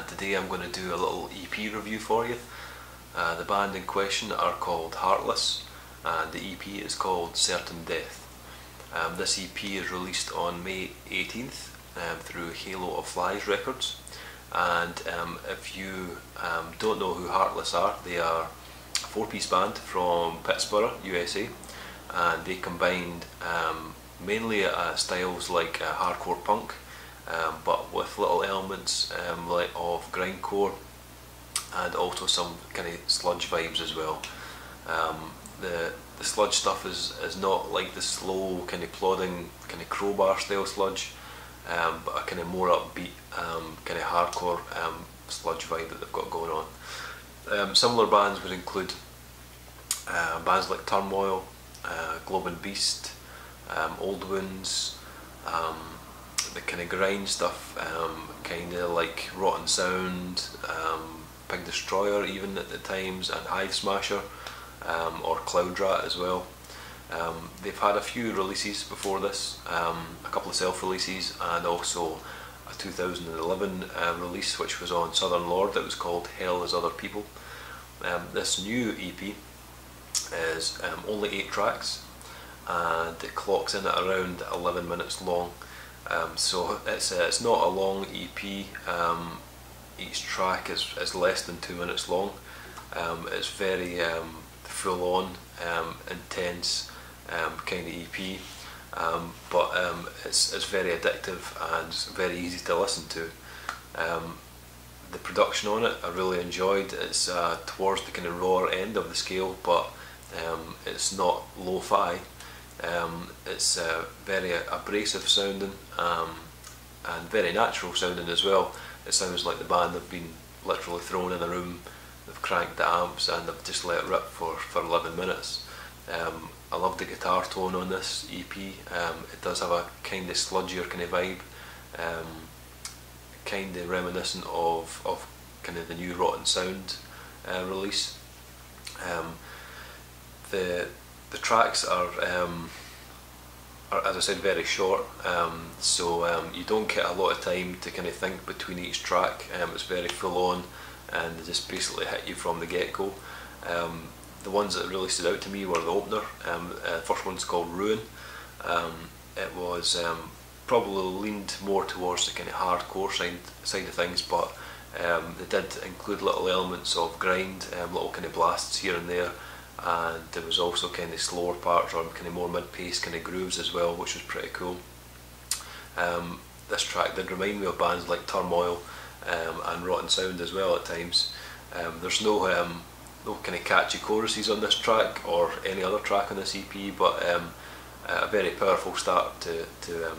Today I'm going to do a little EP review for you. The band in question are called Heartless, and the EP is called Certain Death. This EP is released on May 18th through Halo of Flies Records, and if you don't know who Heartless are, they are a four-piece band from Pittsburgh, USA, and they combined mainly styles like hardcore punk, but with little elements like of grindcore and also some kind of sludge vibes as well. The sludge stuff is not like the slow kind of plodding kind of crowbar style sludge, but a kind of more upbeat kind of hardcore sludge vibe that they've got going on. Similar bands would include bands like Turmoil, Globe and Beast, Old Wounds, the kind of grind stuff, kind of like Rotten Sound, Big Destroyer even at the times, and Hive Smasher, or Cloud Rat as well. They've had a few releases before this, a couple of self-releases and also a 2011 release which was on Southern Lord that was called Hell Is Other People. This new EP is only 8 tracks, and it clocks in at around 11 minutes long. So it's not a long EP. Each track is less than 2 minutes long. It's very full on, intense kind of EP, but it's very addictive and very easy to listen to. The production on it I really enjoyed. It's towards the kind of raw end of the scale, but it's not lo-fi. It's very abrasive sounding and very natural sounding as well. It sounds like the band have been literally thrown in a room, they've cranked the amps and they've just let it rip for 11 minutes. I love the guitar tone on this EP. It does have a kind of sludgier kind of vibe, kind of reminiscent of kind of the new Rotten Sound release. The tracks are, as I said, very short, so you don't get a lot of time to kind of think between each track. It's very full on and they just basically hit you from the get-go. The ones that really stood out to me were the opener. The first one's called Ruin. It was probably leaned more towards the kind of hardcore side of things, but they did include little elements of grind, little kind of blasts here and there, and there was also kind of slower parts or kind of more mid-paced kind of grooves as well, which was pretty cool. This track did remind me of bands like Turmoil and Rotten Sound as well at times. There's no kind of catchy choruses on this track or any other track on this EP, but a very powerful start to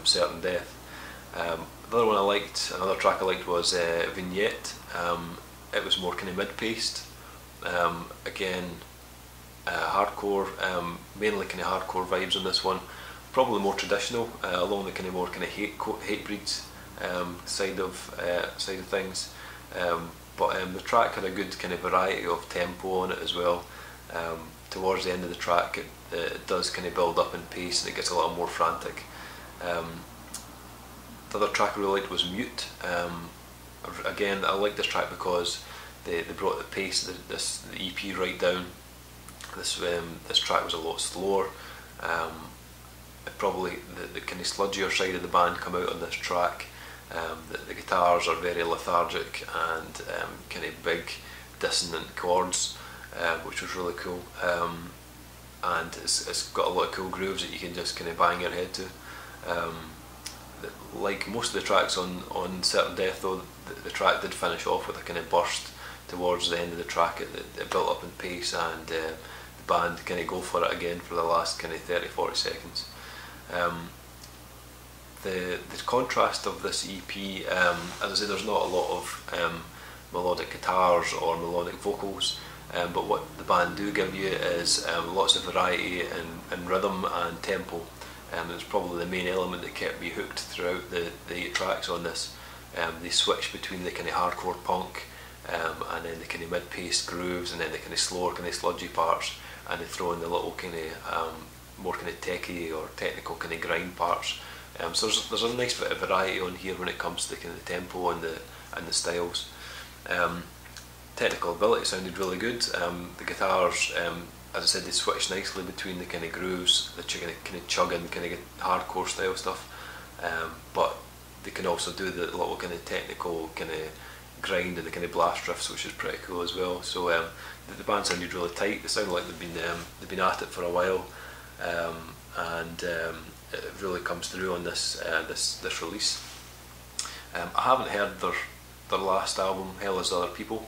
Certain Death. Another track I liked was Vignette. It was more kind of mid-paced, again hardcore, mainly kind of hardcore vibes on this one, probably more traditional, along the kind of more kind of Hatebreeds side of things. But the track had a good kind of variety of tempo on it as well. Towards the end of the track it does kind of build up in pace and it gets a little more frantic. The other track I really liked was Mute. Again, I like this track because they brought the pace, the EP right down. This track was a lot slower. Probably the kind of sludgier side of the band come out on this track. The guitars are very lethargic and kind of big dissonant chords, which was really cool. And it's got a lot of cool grooves that you can just kind of bang your head to. Like most of the tracks on Certain Death though, the track did finish off with a kind of burst towards the end of the track. It built up in pace and the band kind of go for it again for the last kind of 30-40 seconds. The contrast of this EP, as I say, there's not a lot of melodic guitars or melodic vocals, but what the band do give you is lots of variety in rhythm and tempo. It's probably the main element that kept me hooked throughout the 8 tracks on this. They switch between the kind of hardcore punk and then the kind of mid-paced grooves and then the kind of slower kind of sludgy parts, and they throw in the little kind of more kind of techie or technical kind of grind parts. So there's a nice bit of variety on here when it comes to the kind of tempo and and the styles. Technical ability sounded really good. The guitars, as I said, they switch nicely between the kind of grooves, the kind of chugging, kind of hardcore style stuff, but they can also do the little kind of technical kind of grind and the kind of blast riffs, which is pretty cool as well. So the band sounded really tight. They sounded like they've been at it for a while, and it really comes through on this this release. I haven't heard their last album, Hell Is Other People,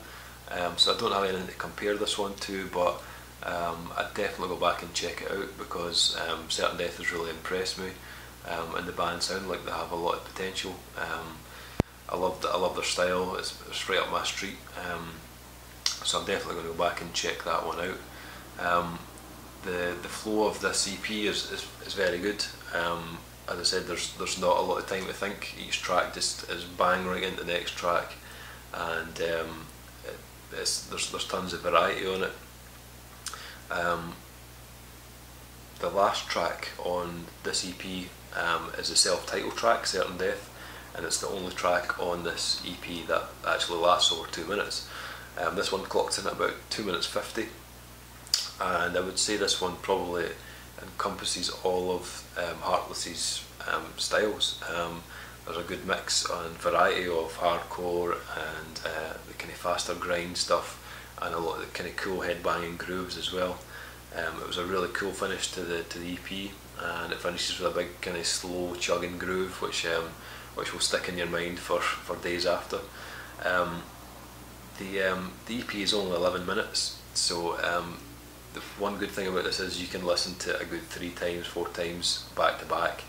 so I don't have anything to compare this one to, but I'd definitely go back and check it out, because Certain Death has really impressed me, and the band sound like they have a lot of potential. I love their style. It's right up my street, so I'm definitely going to go back and check that one out. The flow of this EP is very good. As I said, there's not a lot of time to think. Each track just is bang right into the next track, and there's tons of variety on it. The last track on this EP is a self-titled track, Certain Death, and it's the only track on this EP that actually lasts over 2 minutes. This one clocked in at about 2 minutes 50, and I would say this one probably encompasses all of Heartless's styles. There's a good mix and variety of hardcore and the kind of faster grind stuff, and a lot of the kind of cool headbanging grooves as well. It was a really cool finish to the EP, and it finishes with a big kind of slow chugging groove, which will stick in your mind for days after. The EP is only 11 minutes, so the one good thing about this is you can listen to it a good 3 times, 4 times back to back,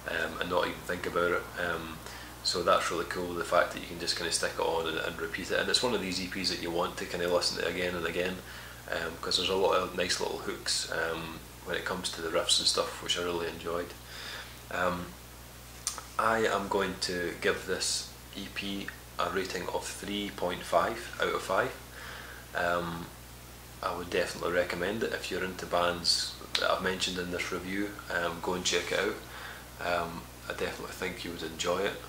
and not even think about it. So that's really cool, the fact that you can just kind of stick it on and repeat it. And it's one of these EPs that you want to kind of listen to again and again, because there's a lot of nice little hooks when it comes to the riffs and stuff, which I really enjoyed. I am going to give this EP a rating of 3.5 out of 5. I would definitely recommend it if you're into bands that I've mentioned in this review. Go and check it out. I definitely think you would enjoy it.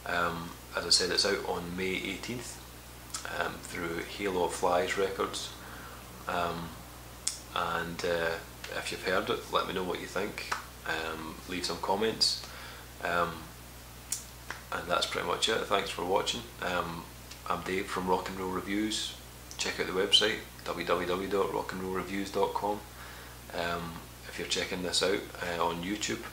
As I said, it's out on May 18th through Halo of Flies Records, and if you've heard it, let me know what you think. Leave some comments, and that's pretty much it. Thanks for watching. I'm Dave from Rock and Roll Reviews. Check out the website, www.rockandrollreviews.com. If you're checking this out on YouTube,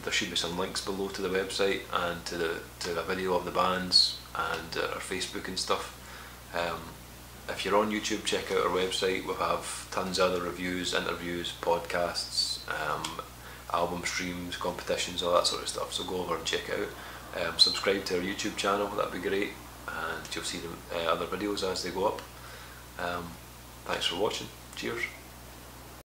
there should be some links below to the website and to a video of the bands and our Facebook and stuff. If you're on YouTube, check out our website. We'll have tons of other reviews, interviews, podcasts, album streams, competitions, all that sort of stuff, so go over and check it out. Subscribe to our YouTube channel, that'd be great, and you'll see the other videos as they go up. Thanks for watching. Cheers.